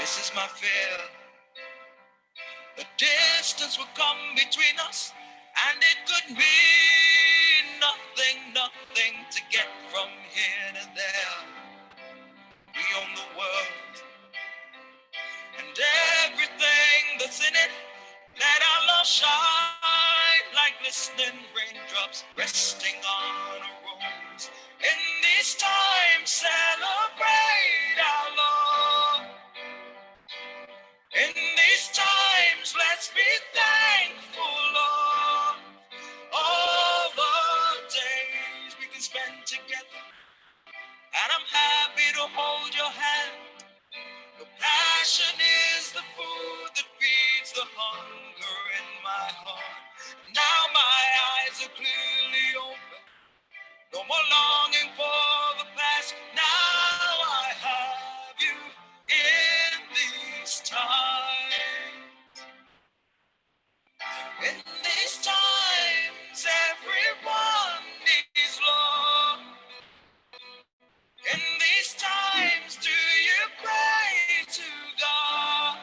This is my fear. The distance will come between us, and it could mean nothing, nothing to get from here to there. We own the world and everything that's in it. Let our love shine like glistening raindrops resting on a rose. In these times, celebrate our love. In these times, let's be thankful, Lord. All the days we can spend together, and I'm happy to hold your hand. Your passion is the food that feeds the hunger in my heart. Now my eyes are clearly open. No more longing for the past. Now I have you in these times. In these times, everyone needs love. In these times, do you pray to God?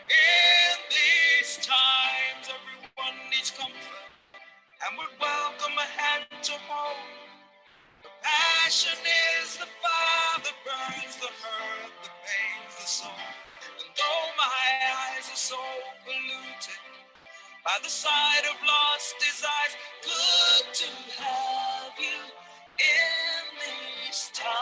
In these times, everyone needs comfort, and would welcome a hand to hold. The passion is the fire that burns the hurt, that pains the soul. And though my eyes are so polluted by the sight of lost desires, good to have you in these times.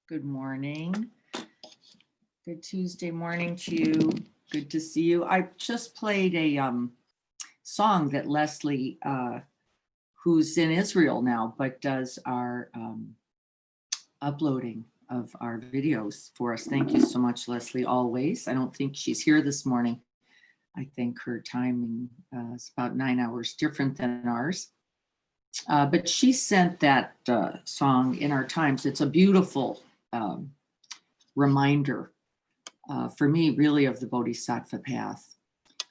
Good morning. Good Tuesday morning to you. Good to see you. I just played a song that Leslie, who's in Israel now, but does our uploading of our videos for us. Thank you so much, Leslie, always. I don't think she's here this morning. I think her timing is about 9 hours different than ours. But she sent that song in our times. It's a beautiful reminder for me, really, of the Bodhisattva path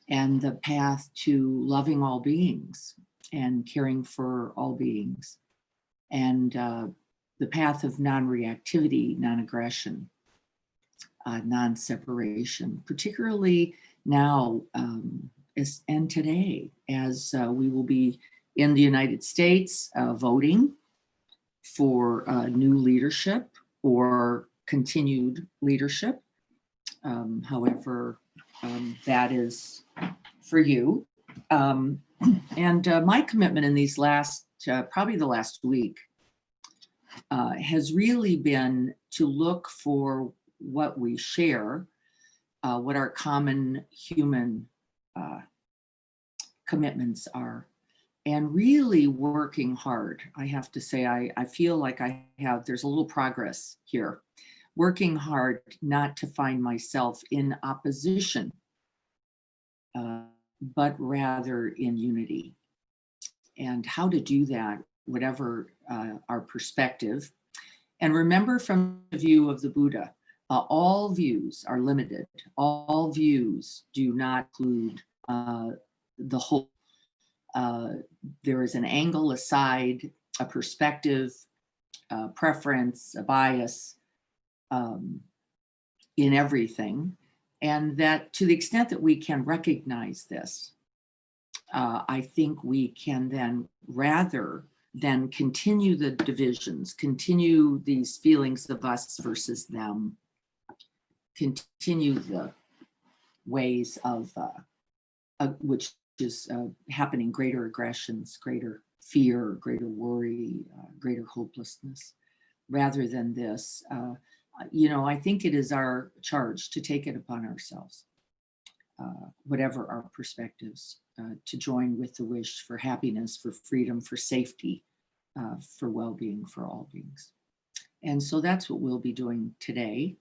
and the path to loving all beings and caring for all beings, and the path of non-reactivity, non-aggression, non-separation, particularly now and today, as we will be in the United States voting for new leadership or continued leadership, however that is for you. And my commitment in these last, probably the last week, has really been to look for what we share, what our common human commitments are, and really working hard. I have to say, I feel like there's a little progress here. Working hard not to find myself in opposition, but rather in unity. And how to do that, whatever our perspective. And remember, from the view of the Buddha, all views are limited. All views do not include the whole. There is an angle, a side, a perspective, a preference, a bias in everything. And that to the extent that we can recognize this, I think we can then, rather than continue the divisions, continue these feelings of us versus them, continue the ways of which is happening, greater aggressions, greater fear, greater worry, greater hopelessness, rather than this. I think it is our charge to take it upon ourselves, whatever our perspectives, to join with the wish for happiness, for freedom, for safety, for well-being for all beings. And so that's what we'll be doing today.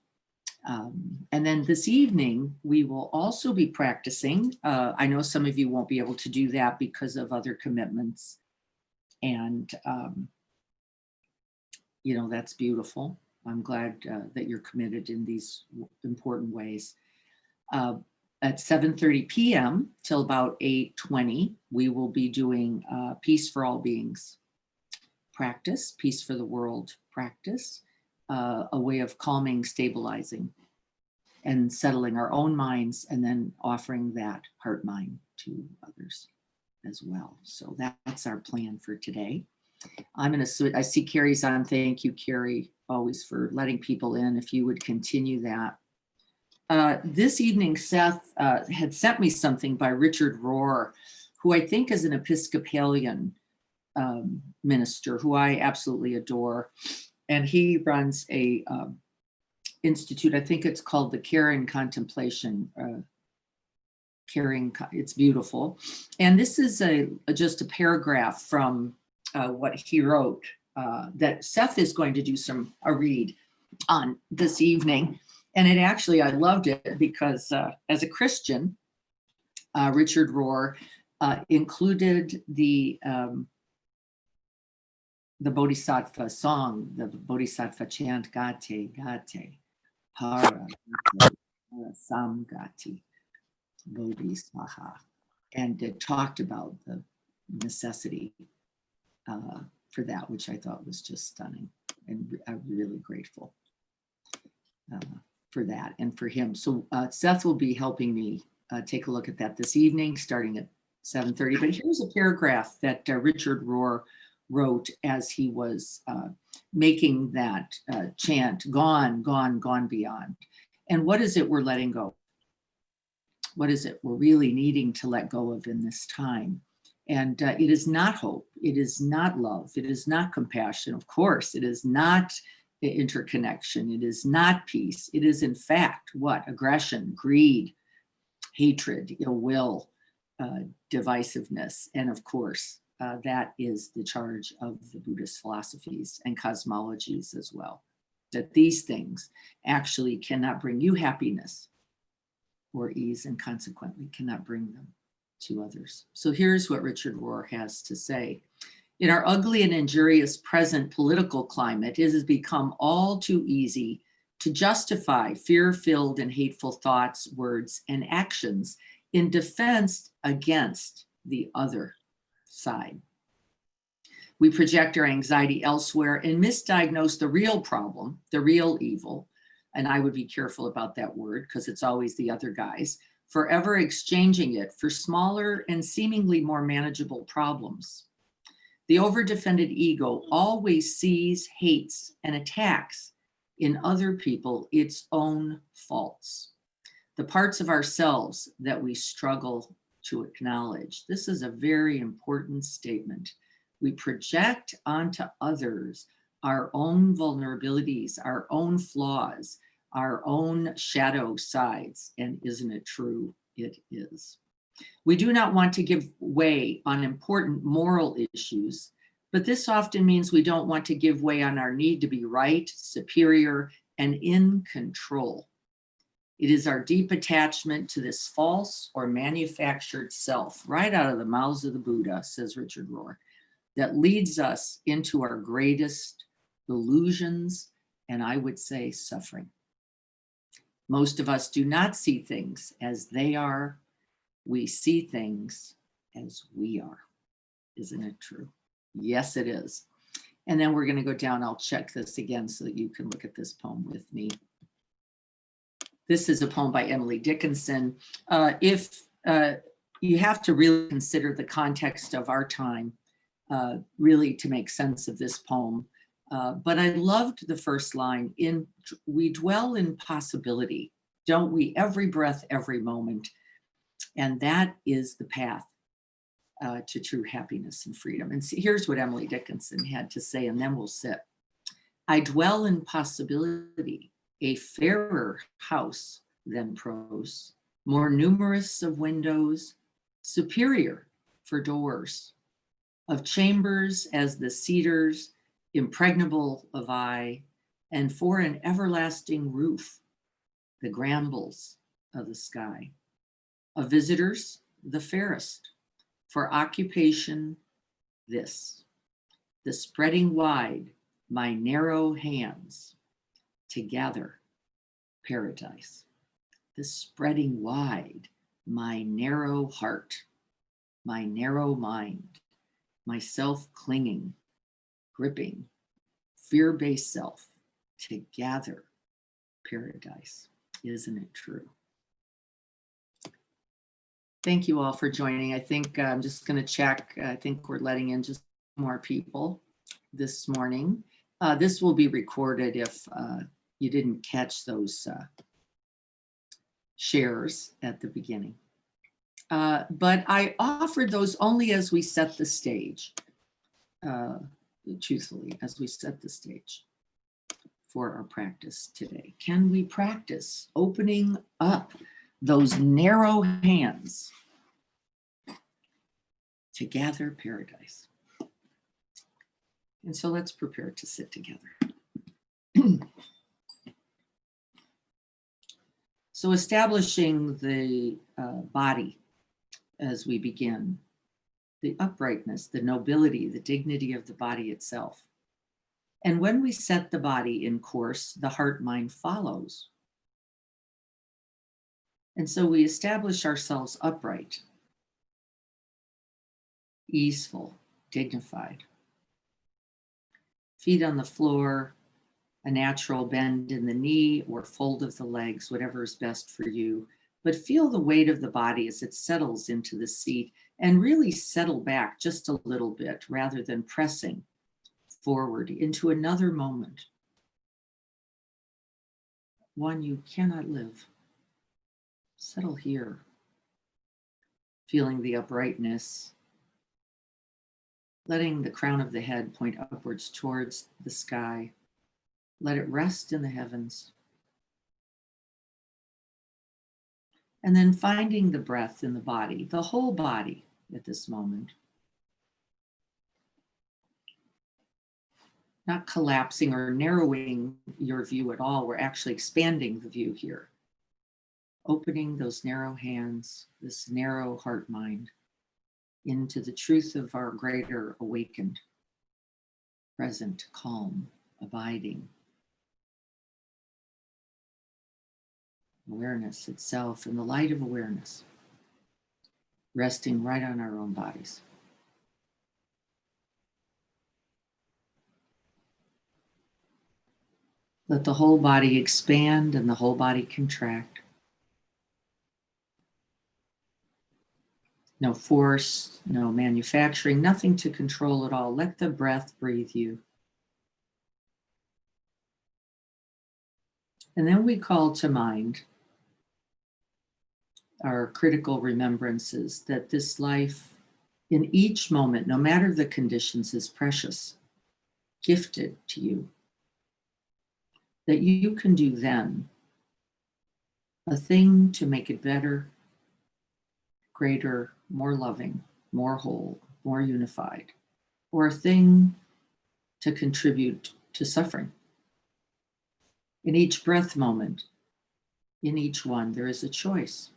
And then this evening, we will also be practicing. I know some of you won't be able to do that because of other commitments. And, that's beautiful. I'm glad that you're committed in these important ways. At 7:30 p.m. till about 8:20, we will be doing Peace for All Beings practice, Peace for the World practice, a way of calming, stabilizing, and settling our own minds, and then offering that heart mind to others as well. So that's our plan for today. I see Carrie's on. Thank you, Carrie, always for letting people in. If you would continue that. This evening, Seth had sent me something by Richard Rohr, who I think is an Episcopalian minister who I absolutely adore. And he runs a institute, I think it's called the Caring Contemplation. It's beautiful. And this is just a paragraph from what he wrote that Seth is going to do a read on this evening. And it actually, I loved it because as a Christian, Richard Rohr included the Bodhisattva song, the Bodhisattva chant, Gate, Gate, Para, Samgati, Bodhisattva. And it talked about the necessity for that, which I thought was just stunning. And I'm really grateful for that and for him. So Seth will be helping me take a look at that this evening, starting at 7:30. But here's a paragraph that Richard Rohr wrote as he was making that chant, gone, gone, gone beyond. And what is it we're letting go? What is it we're really needing to let go of in this time? And it is not hope. It is not love. It is not compassion. Of course, it is not interconnection. It is not peace. It is, in fact, what? Aggression, greed, hatred, ill will, divisiveness. And of course, that is the charge of the Buddhist philosophies and cosmologies as well, that these things actually cannot bring you happiness or ease, and consequently cannot bring them to others. So here's what Richard Rohr has to say. In our ugly and injurious present political climate, it has become all too easy to justify fear-filled and hateful thoughts, words, and actions in defense against the other side. We project our anxiety elsewhere and misdiagnose the real problem, the real evil, and I would be careful about that word because it's always the other guys, forever exchanging it for smaller and seemingly more manageable problems. The overdefended ego always sees, hates, and attacks in other people its own faults, the parts of ourselves that we struggle to acknowledge. This is a very important statement. We project onto others our own vulnerabilities, our own flaws, our own shadow sides. And isn't it true? It is. We do not want to give way on important moral issues, but this often means we don't want to give way on our need to be right, superior, and in control. It is our deep attachment to this false or manufactured self, right out of the mouths of the Buddha, says Richard Rohr, that leads us into our greatest illusions and, I would say, suffering. Most of us do not see things as they are. We see things as we are. Isn't it true? Yes, it is. And then we're going to go down. I'll check this again so that you can look at this poem with me. This is a poem by Emily Dickinson. If you have to really consider the context of our time, really to make sense of this poem. But I loved the first line, we dwell in possibility, don't we? Every breath, every moment. And that is the path to true happiness and freedom. And see, here's what Emily Dickinson had to say, and then we'll sit. I dwell in possibility, a fairer house than prose, more numerous of windows, superior for doors, of chambers as the cedars, impregnable of eye, and for an everlasting roof, the brambles of the sky. Of visitors, the fairest, for occupation, this, the spreading wide my narrow hands to gather paradise, the spreading wide my narrow heart, my narrow mind, my self-clinging, gripping, fear-based self to gather paradise. Isn't it true? Thank you all for joining. I think I'm just going to check. I think we're letting in just more people this morning. This will be recorded if you didn't catch those shares at the beginning. But I offered those only as we set the stage, truthfully, as we set the stage for our practice today. Can we practice opening up those narrow hands to gather paradise? And so let's prepare to sit together. So establishing the body as we begin, the uprightness, the nobility, the dignity of the body itself. And when we set the body in course, the heart-mind follows. And so we establish ourselves upright, easeful, dignified. Feet on the floor, a natural bend in the knee or fold of the legs, whatever is best for you. But feel the weight of the body as it settles into the seat and really settle back just a little bit rather than pressing forward into another moment. One you cannot live. Settle here, feeling the uprightness, letting the crown of the head point upwards towards the sky. Let it rest in the heavens. And then finding the breath in the body, the whole body at this moment. Not collapsing or narrowing your view at all. We're actually expanding the view here. Opening those narrow hands, this narrow heart mind, into the truth of our greater awakened, present, calm, abiding. Awareness itself in the light of awareness, resting right on our own bodies. Let the whole body expand and the whole body contract. No force, no manufacturing, nothing to control at all. Let the breath breathe you. And then we call to mind our critical remembrances that this life in each moment, no matter the conditions, is precious, gifted to you. That you can do then a thing to make it better, greater, more loving, more whole, more unified, or a thing to contribute to suffering. In each breath moment, in each one, there is a choice.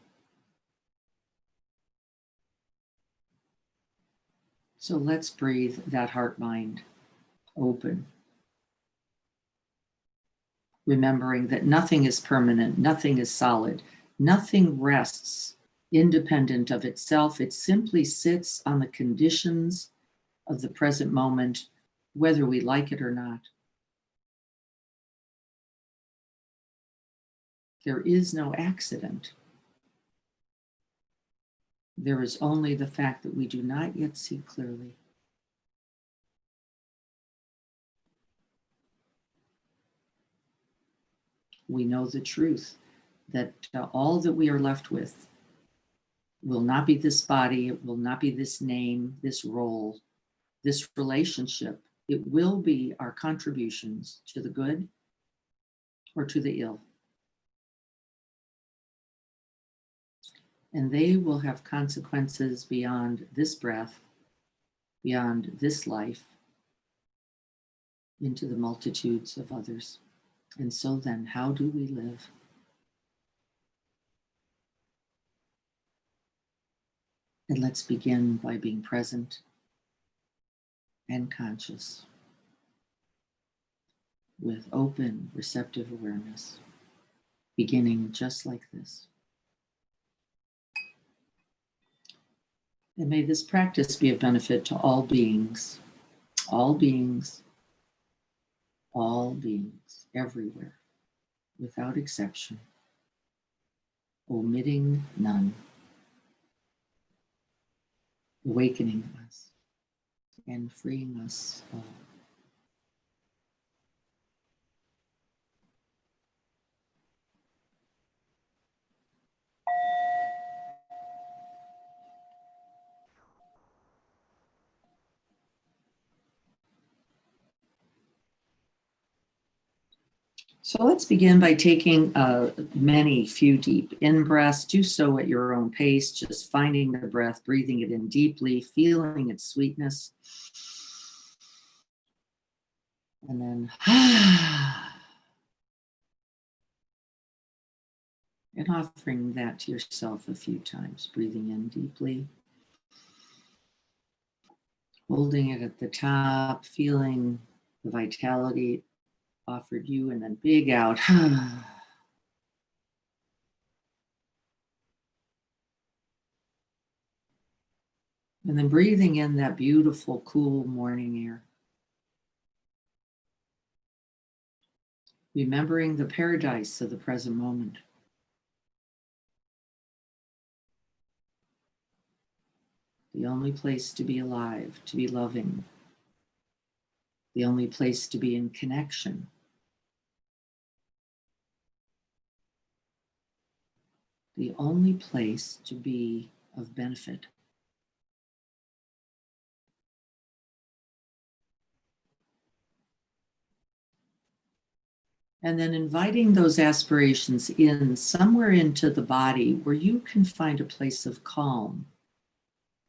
So let's breathe that heart mind open. Remembering that nothing is permanent, nothing is solid, nothing rests independent of itself. It simply sits on the conditions of the present moment, whether we like it or not. There is no accident. There is only the fact that we do not yet see clearly. We know the truth that all that we are left with will not be this body, it will not be this name, this role, this relationship. It will be our contributions to the good or to the ill. And they will have consequences beyond this breath, beyond this life, into the multitudes of others. And so then, how do we live? And let's begin by being present and conscious with open, receptive awareness, beginning just like this. And may this practice be of benefit to all beings, all beings, all beings, everywhere, without exception, omitting none, awakening us and freeing us all. So let's begin by taking few deep in-breaths. Do so at your own pace, just finding the breath, breathing it in deeply, feeling its sweetness. And then, and offering that to yourself a few times, breathing in deeply, holding it at the top, feeling the vitality offered you, and then big out. And then breathing in that beautiful, cool morning air. Remembering the paradise of the present moment. The only place to be alive, to be loving. The only place to be in connection. The only place to be of benefit. And then inviting those aspirations in somewhere into the body where you can find a place of calm,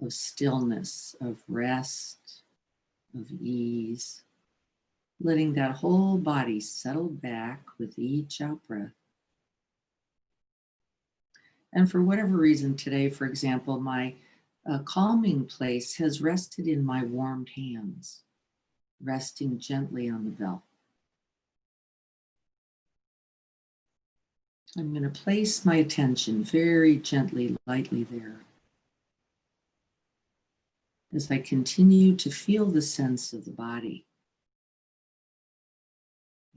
of stillness, of rest, of ease, letting that whole body settle back with each out breath. And for whatever reason today, for example, my calming place has rested in my warmed hands, resting gently on the belt. I'm going to place my attention very gently, lightly there as I continue to feel the sense of the body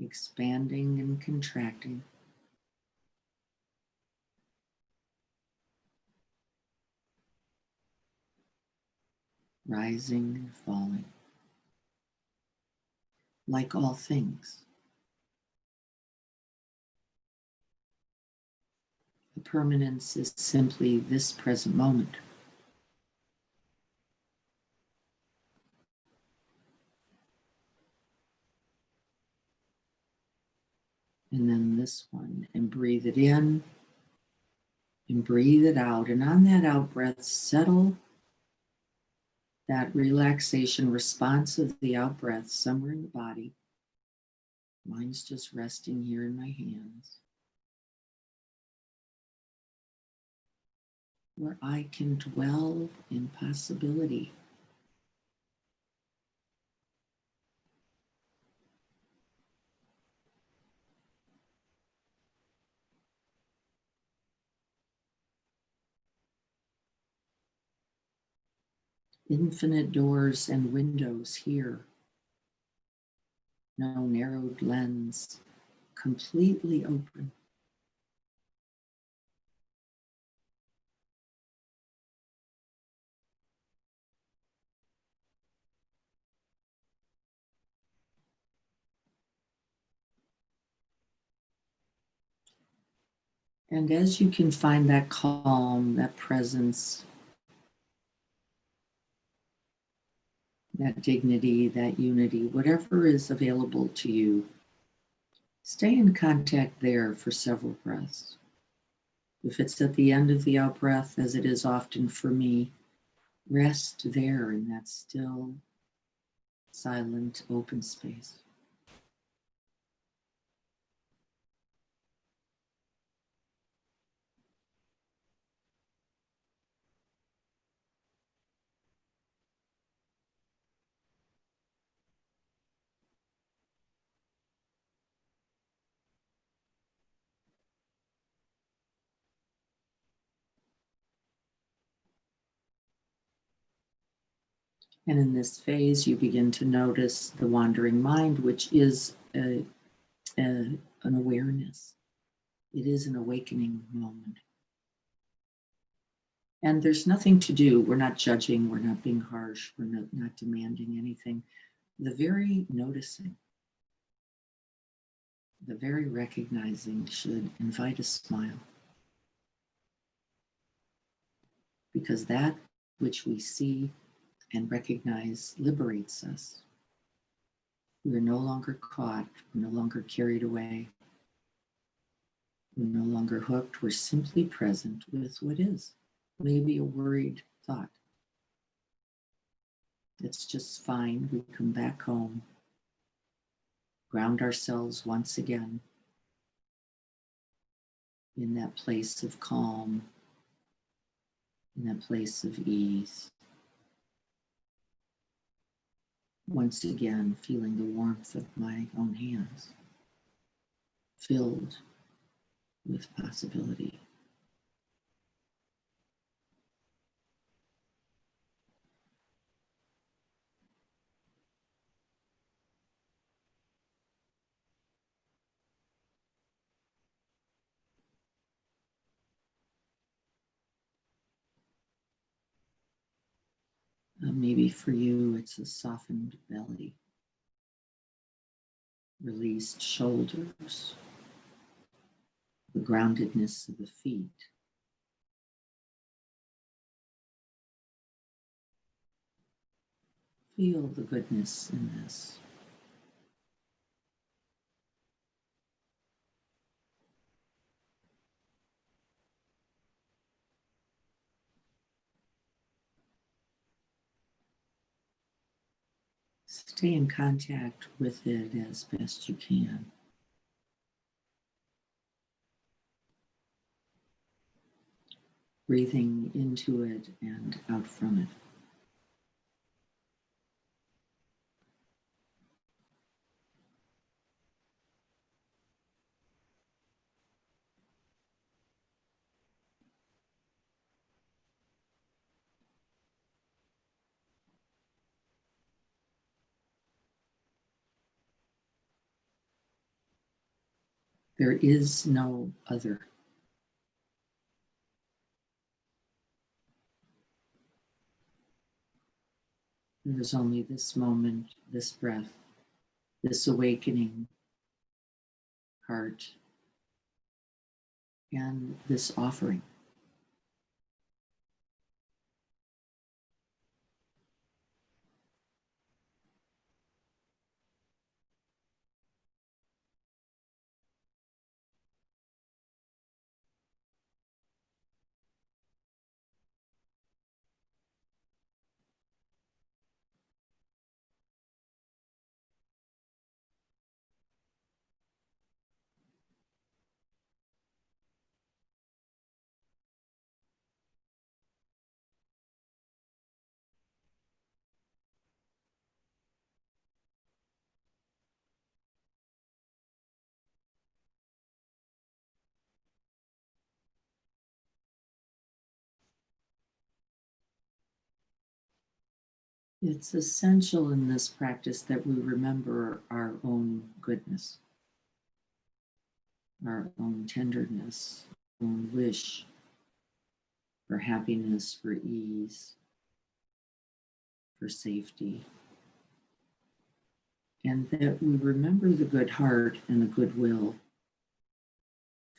expanding and contracting, rising and falling. Like all things, the permanence is simply this present moment. And then this one, and breathe it in and breathe it out. And on that out breath, settle that relaxation response of the out breath somewhere in the body. Mine's just resting here in my hands, where I can dwell in possibility. Infinite doors and windows here. No narrowed lens, completely open. And as you can find that calm, that presence, that dignity, that unity, whatever is available to you, stay in contact there for several breaths. If it's at the end of the out breath, as it is often for me, rest there in that still, silent, open space. And in this phase, you begin to notice the wandering mind, which is an awareness. It is an awakening moment. And there's nothing to do. We're not judging. We're not being harsh. We're not demanding anything. The very noticing, the very recognizing should invite a smile. Because that which we see and recognize liberates us. We are no longer caught. We're no longer carried away. We're no longer hooked. We're simply present with what is. Maybe a worried thought. It's just fine. We come back home, ground ourselves once again in that place of calm, in that place of ease. Once again, feeling the warmth of my own hands, filled with possibility. Maybe for you, it's a softened belly, released shoulders, the groundedness of the feet. Feel the goodness in this. Stay in contact with it as best you can. Breathing into it and out from it. There is no other. There is only this moment, this breath, this awakening heart, and this offering. It's essential in this practice that we remember our own goodness, our own tenderness, our own wish for happiness, for ease, for safety, and that we remember the good heart and the goodwill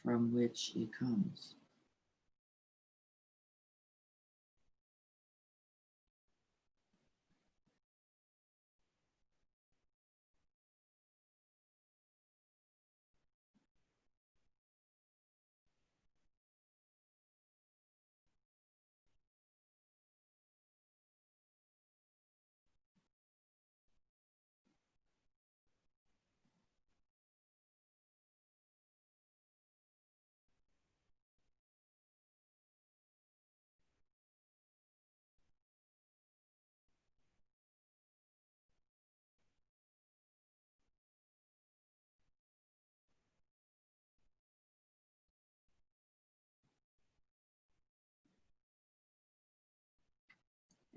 from which it comes.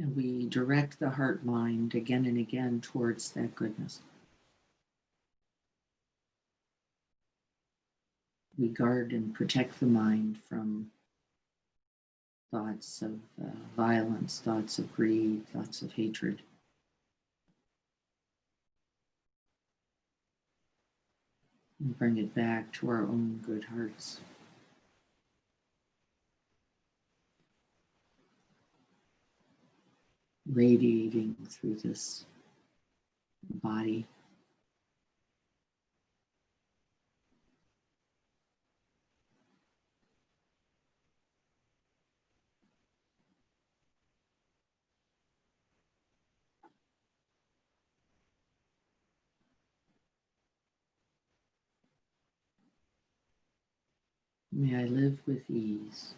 And we direct the heart mind again and again towards that goodness. We guard and protect the mind from thoughts of violence, thoughts of greed, thoughts of hatred. And bring it back to our own good hearts. Radiating through this body. May I live with ease.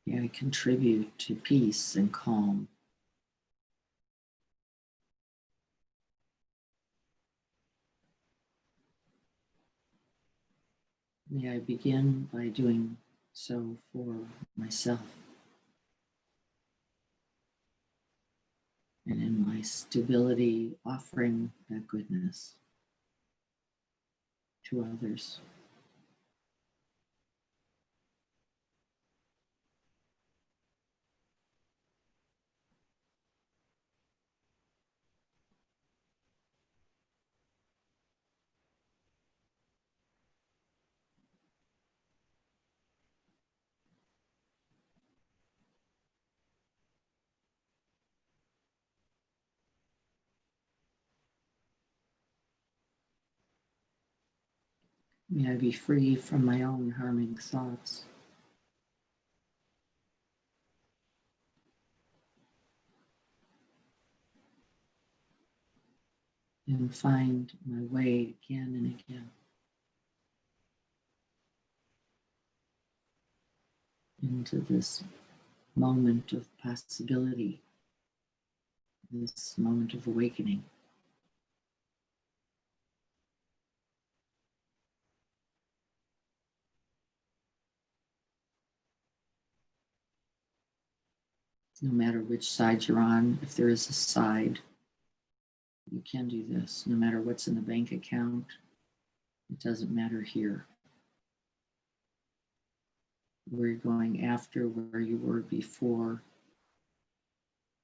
May I contribute to peace and calm. May I begin by doing so for myself. And in my stability, offering that goodness to others. May I be free from my own harming thoughts. And find my way again and again into this moment of possibility, this moment of awakening. No matter which side you're on, if there is a side, you can do this. No matter what's in the bank account, it doesn't matter here. Where you're going after, where you were before,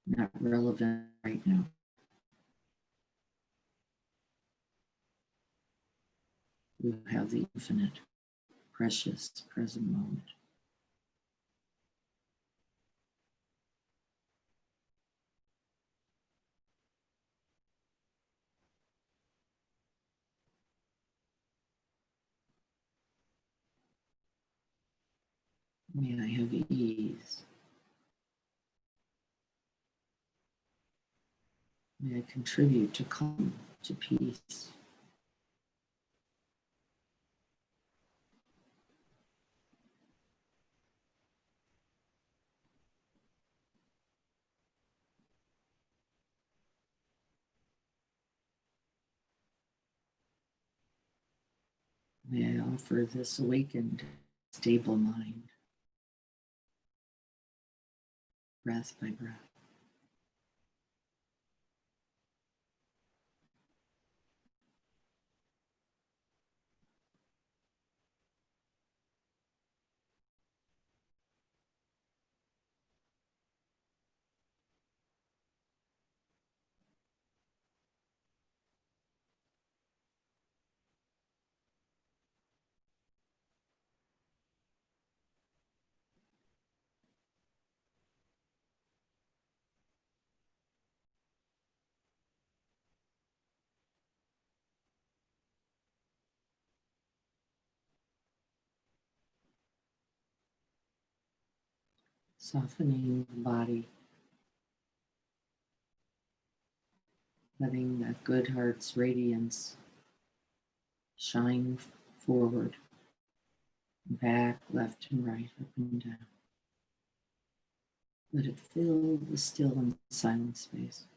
not relevant right now. You have the infinite, precious present moment. May I have ease. May I contribute to calm, to peace. May I offer this awakened, stable mind, breath by breath. Softening the body, letting that good heart's radiance shine forward, back, left and right, up and down. Let it fill the still and silent space.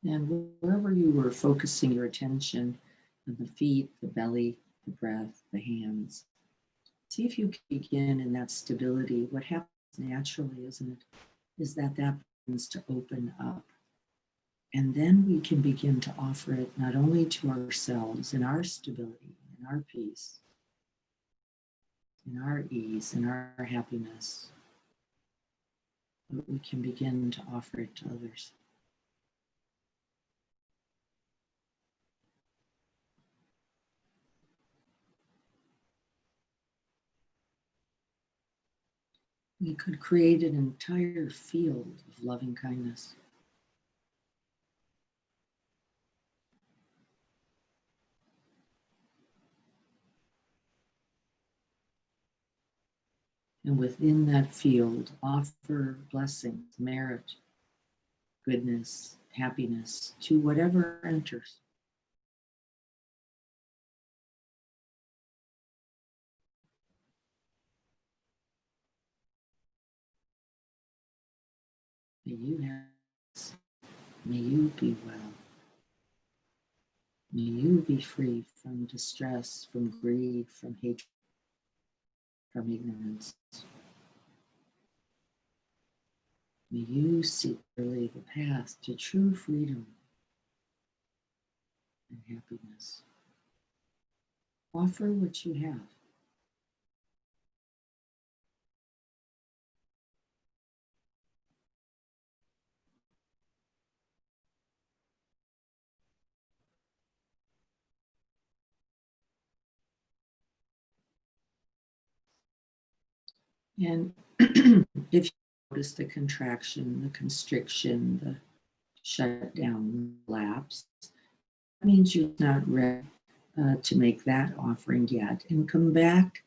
And wherever you were focusing your attention, the feet, the belly, the breath, the hands, see if you can begin in that stability. What happens naturally, isn't it, is that begins to open up. And then we can begin to offer it not only to ourselves in our stability, in our peace, in our ease, in our happiness, but we can begin to offer it to others. We could create an entire field of loving kindness. And within that field, offer blessings, merit, goodness, happiness to whatever enters. May you have, may you be well. May you be free from distress, from greed, from hatred, from ignorance. May you seek clearly the path to true freedom and happiness. Offer what you have. And if you notice the contraction, the constriction, the shutdown, lapse, that means you're not ready to make that offering yet. And come back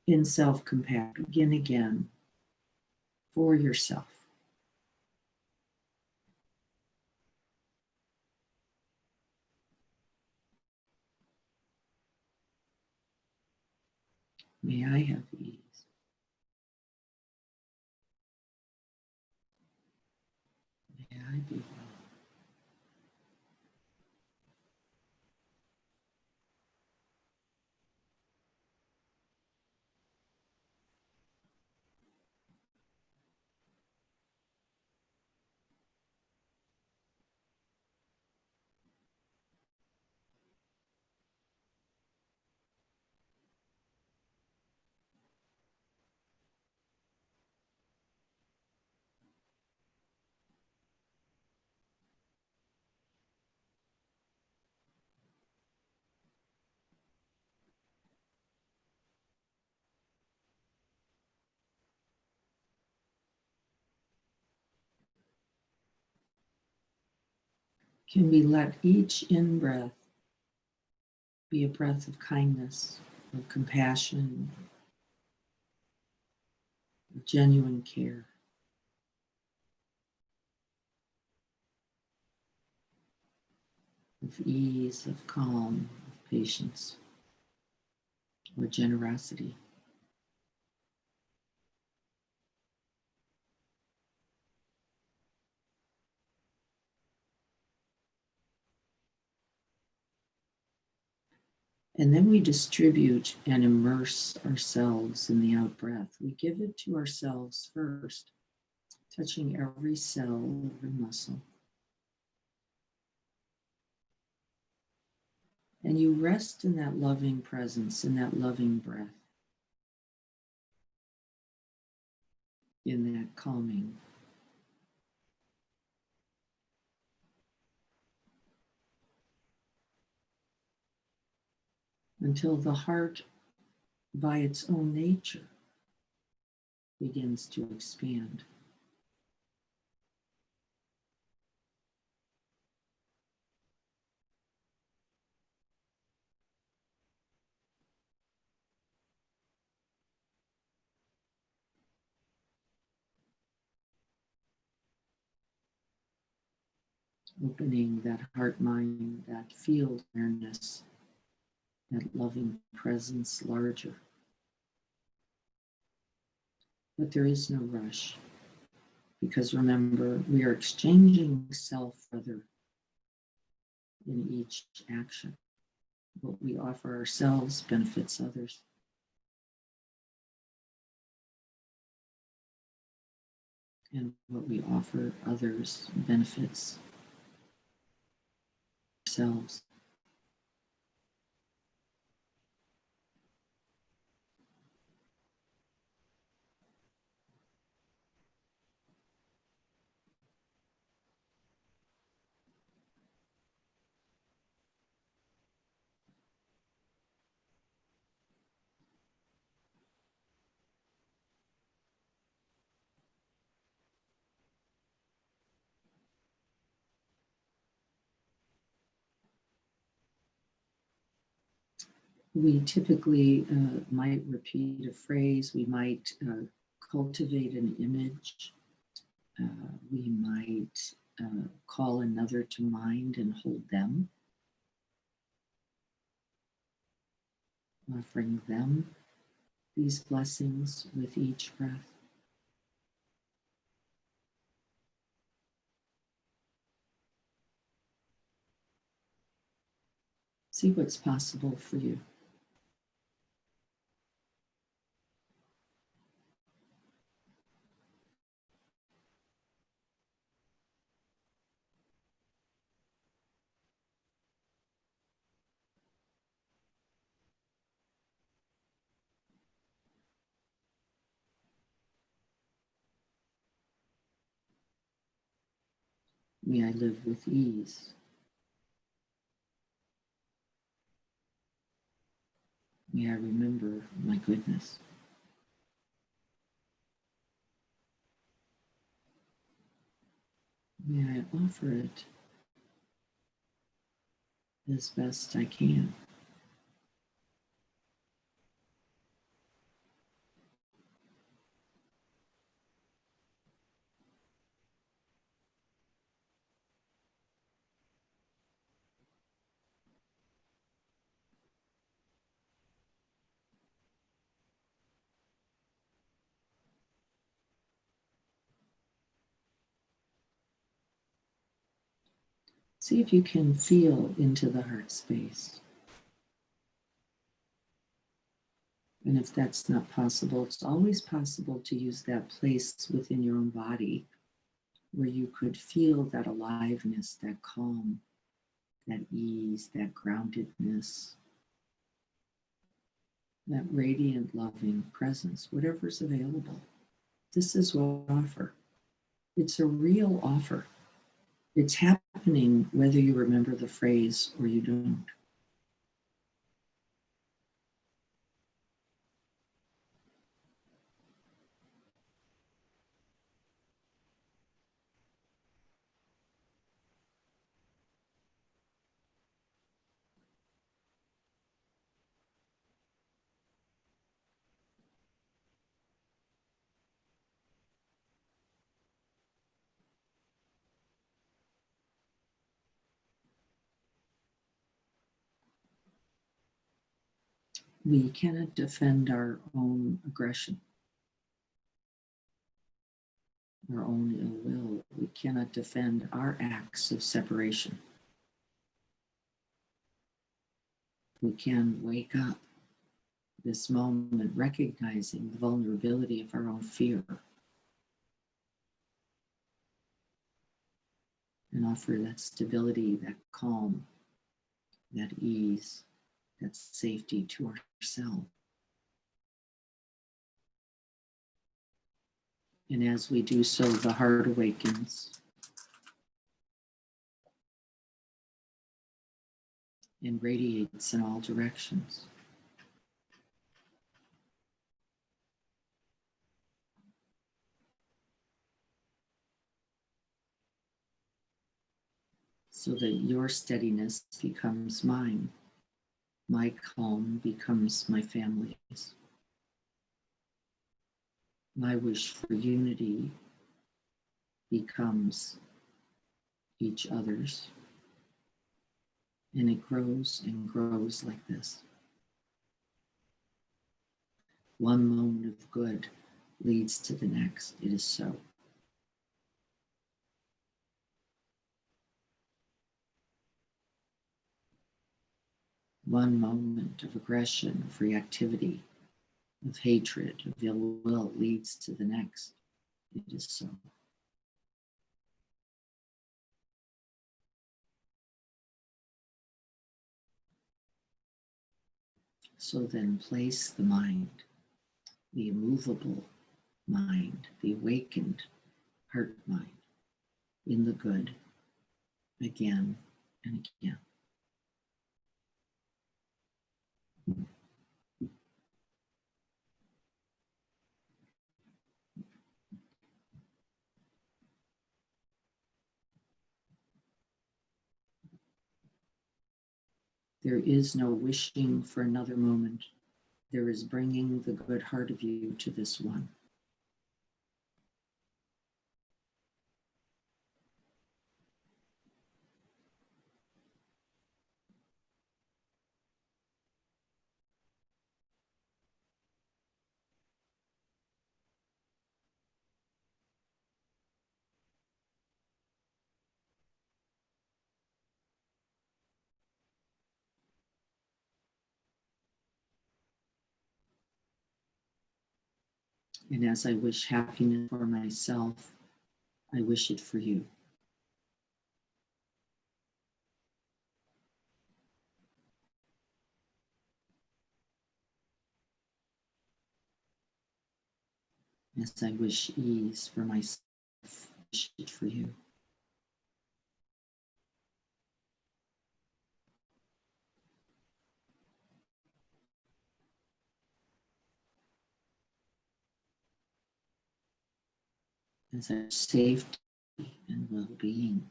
in self-compassion, begin again for yourself. May I have ease. May I be well. Can we let each in-breath be a breath of kindness, of compassion, of genuine care? Of ease, of calm, of patience, or generosity. And then we distribute and immerse ourselves in the out breath. We give it to ourselves first, touching every cell, every muscle. And you rest in that loving presence, in that loving breath, in that calming. Until the heart, by its own nature, begins to expand. Opening that heart mind, that field awareness, that loving presence larger. But there is no rush, because remember, we are exchanging self for other in each action. What we offer ourselves benefits others. And what we offer others benefits ourselves. We typically might repeat a phrase, we might cultivate an image, we might call another to mind and hold them, offering them these blessings with each breath. See what's possible for you. May I live with ease. May I remember my goodness. May I offer it as best I can. See if you can feel into the heart space. And if that's not possible, it's always possible to use that place within your own body where you could feel that aliveness, that calm, that ease, that groundedness, that radiant, loving presence, whatever's available. This is what I offer. It's a real offer. It's happening whether you remember the phrase or you don't. We cannot defend our own aggression, our own ill will. We cannot defend our acts of separation. We can wake up this moment recognizing the vulnerability of our own fear and offer that stability, that calm, that ease, that safety to ourselves. And as we do so, the heart awakens and radiates in all directions. So that your steadiness becomes mine, my calm becomes my family's, my wish for unity becomes each other's, and it grows and grows like this. One moment of good leads to the next. It is so. One moment of aggression, of reactivity, of hatred, of ill will leads to the next. It is so. So then place the mind, the immovable mind, the awakened heart mind, in the good again and again. There is no wishing for another moment. There is bringing the good heart of you to this one. And as I wish happiness for myself, I wish it for you. As I wish ease for myself, I wish it for you. As I wish safety and well-being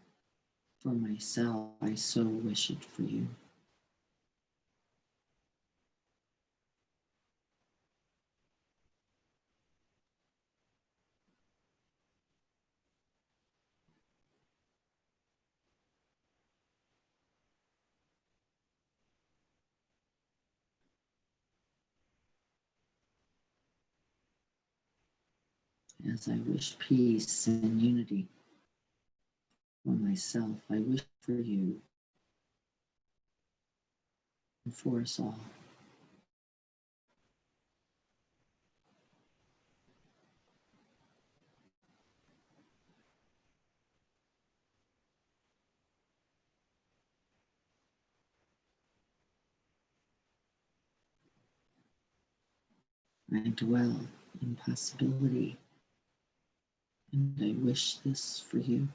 for myself, I so wish it for you. As I wish peace and unity for myself, I wish for you and for us all. I dwell in possibility, and I wish this for you.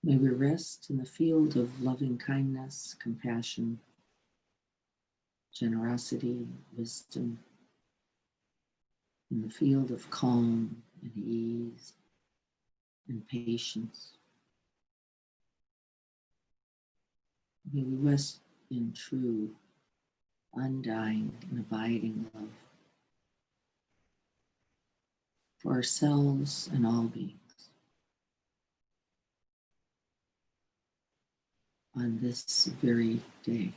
May we rest in the field of loving kindness, compassion, generosity, wisdom, in the field of calm and ease and patience. May we rest in true, undying, and abiding love for ourselves and all beings. On this very day.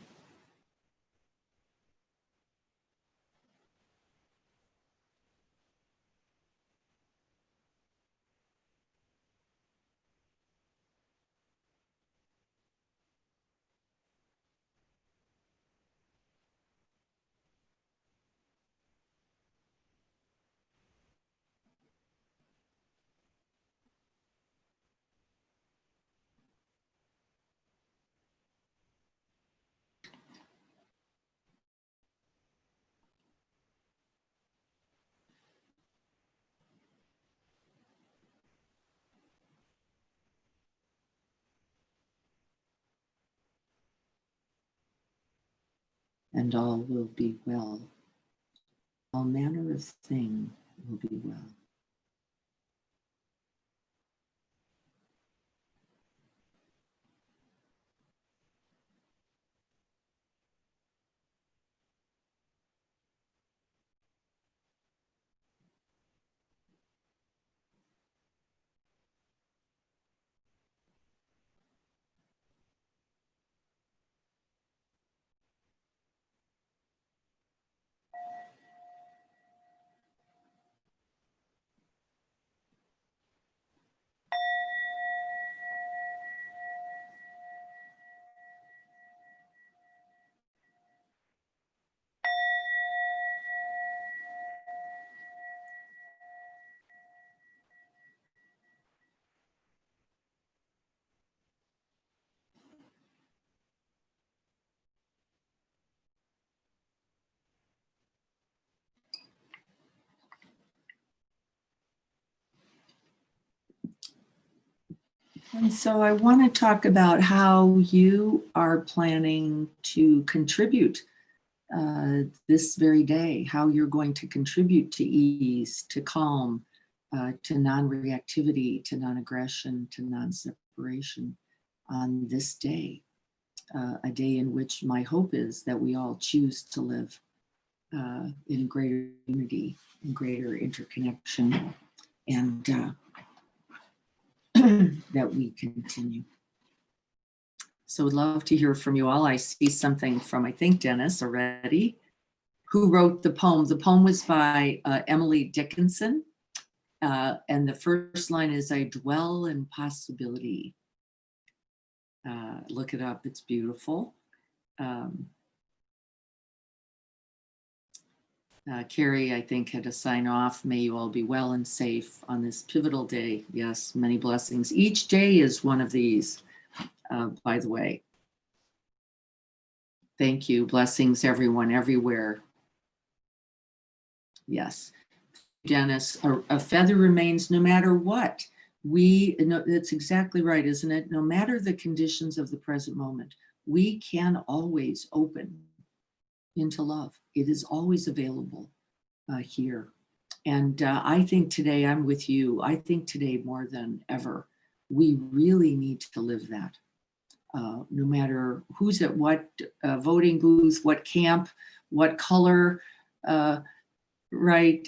And all will be well. All manner of thing will be well. And so I want to talk about how you are planning to contribute this very day, how you're going to contribute to ease, to calm, to non-reactivity, to non-aggression, to non-separation on this day, a day in which my hope is that we all choose to live in greater unity, in greater interconnection, and that we continue. So would love to hear from you all. I see something from, I think, Dennis already, who wrote the poem. The poem was by Emily Dickinson. And the first line is, I dwell in possibility. Look it up, it's beautiful. Carrie, I think, had to sign off. May you all be well and safe on this pivotal day. Yes, many blessings. Each day is one of these, by the way. Thank you. Blessings, everyone, everywhere. Yes. Dennis, a feather remains no matter what. That's exactly right, isn't it? No matter the conditions of the present moment, we can always open into love. It is always available here. And I think today, I'm with you. I think today more than ever, we really need to live that. No matter who's at what voting booth, what camp, what color, right?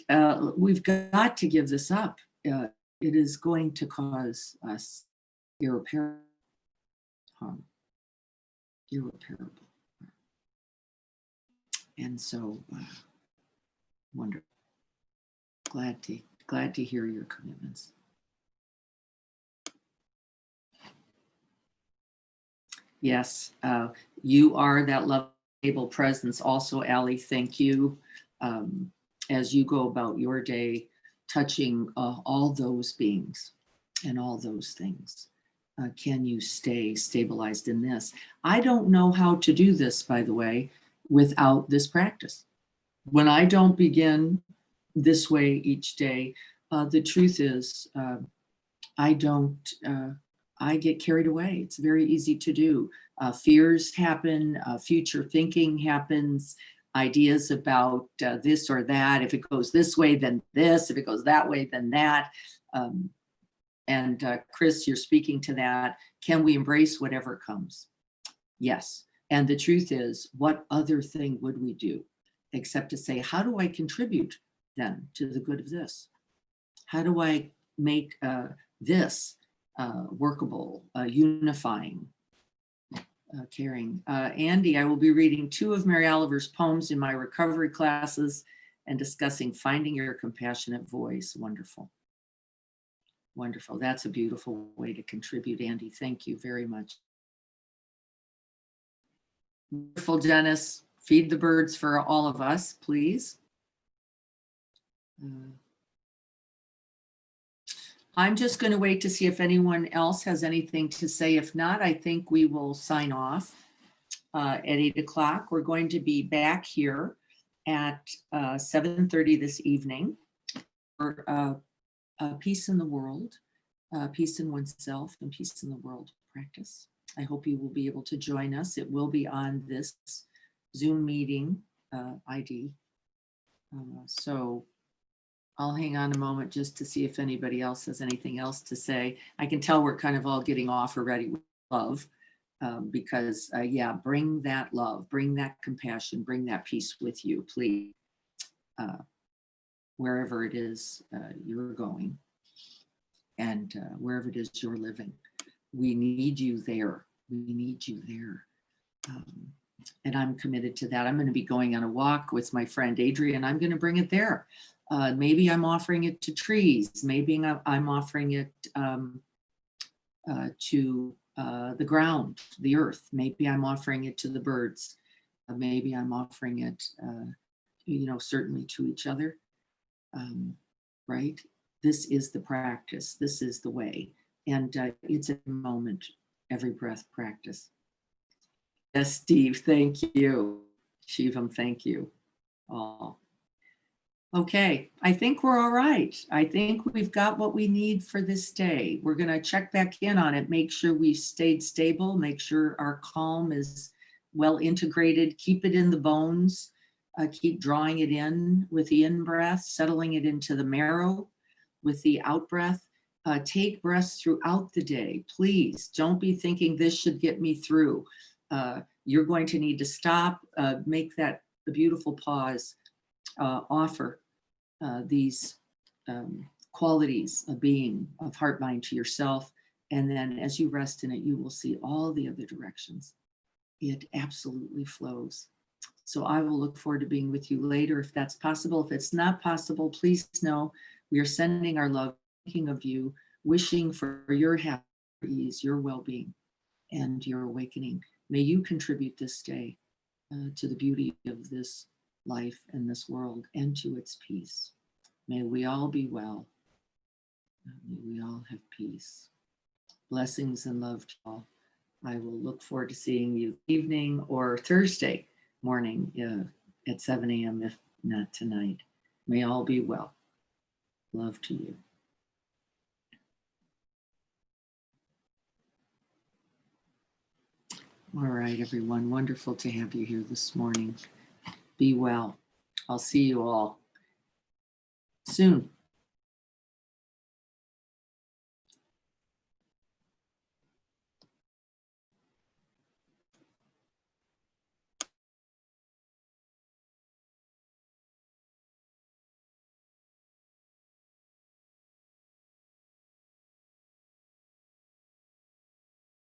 We've got to give this up. It is going to cause us irreparable harm. Irreparable. And so, wonderful. Glad to hear your commitments. Yes, you are that lovable presence. Also, Allie, thank you. As you go about your day, touching all those beings and all those things. Can you stay stabilized in this? I don't know how to do this, by the way, without this practice. When I don't begin this way each day, the truth is I don't I get carried away. It's very easy to do. Fears happen, future thinking happens, ideas about this or that. If it goes this way, then this. If it goes that way, then that. And Chris, you're speaking to that. Can we embrace whatever comes? Yes. And the truth is, what other thing would we do except to say, how do I contribute then to the good of this? How do I make this workable, unifying, caring? Andy, I will be reading 2 of Mary Oliver's poems in my recovery classes and discussing finding your compassionate voice. Wonderful. Wonderful. That's a beautiful way to contribute, Andy. Thank you very much. Wonderful, Dennis. Feed the birds for all of us, please. I'm just going to wait to see if anyone else has anything to say. If not, I think we will sign off at 8 o'clock. We're going to be back here at 7:30 this evening for Peace in the World, Peace in Oneself and Peace in the World practice. I hope you will be able to join us. It will be on this Zoom meeting ID. So I'll hang on a moment just to see if anybody else has anything else to say. I can tell we're kind of all getting off already with love because yeah, bring that love, bring that compassion, bring that peace with you, please, wherever it is you're going and wherever it is you're living. We need you there. We need you there. And I'm committed to that. I'm going to be going on a walk with my friend Adrian. I'm going to bring it there. Maybe I'm offering it to trees. Maybe I'm offering it to the ground, the earth. Maybe I'm offering it to the birds. Maybe I'm offering it, certainly to each other. Right? This is the practice. This is the way. And it's a moment, every breath practice. Yes, Steve, thank you. Shivam, thank you all. Okay, I think we're all right. I think we've got what we need for this day. We're going to check back in on it, make sure we've stayed stable, make sure our calm is well integrated, keep it in the bones, keep drawing it in with the in-breath, settling it into the marrow with the out-breath. Take breaths throughout the day. Please don't be thinking this should get me through. You're going to need to stop, make that a beautiful pause, offer these qualities of being, of heart, mind to yourself. And then as you rest in it, you will see all the other directions. It absolutely flows. So I will look forward to being with you later if that's possible. If it's not possible, please know we are sending our love, thinking of you, wishing for your happiness, ease, your well-being, and your awakening. May you contribute this day to the beauty of this life and this world and to its peace. May we all be well. May we all have peace. Blessings and love to all. I will look forward to seeing you evening or Thursday morning at 7 a.m. if not tonight. May all be well. Love to you. All right, everyone. Wonderful to have you here this morning. Be well. I'll see you all soon.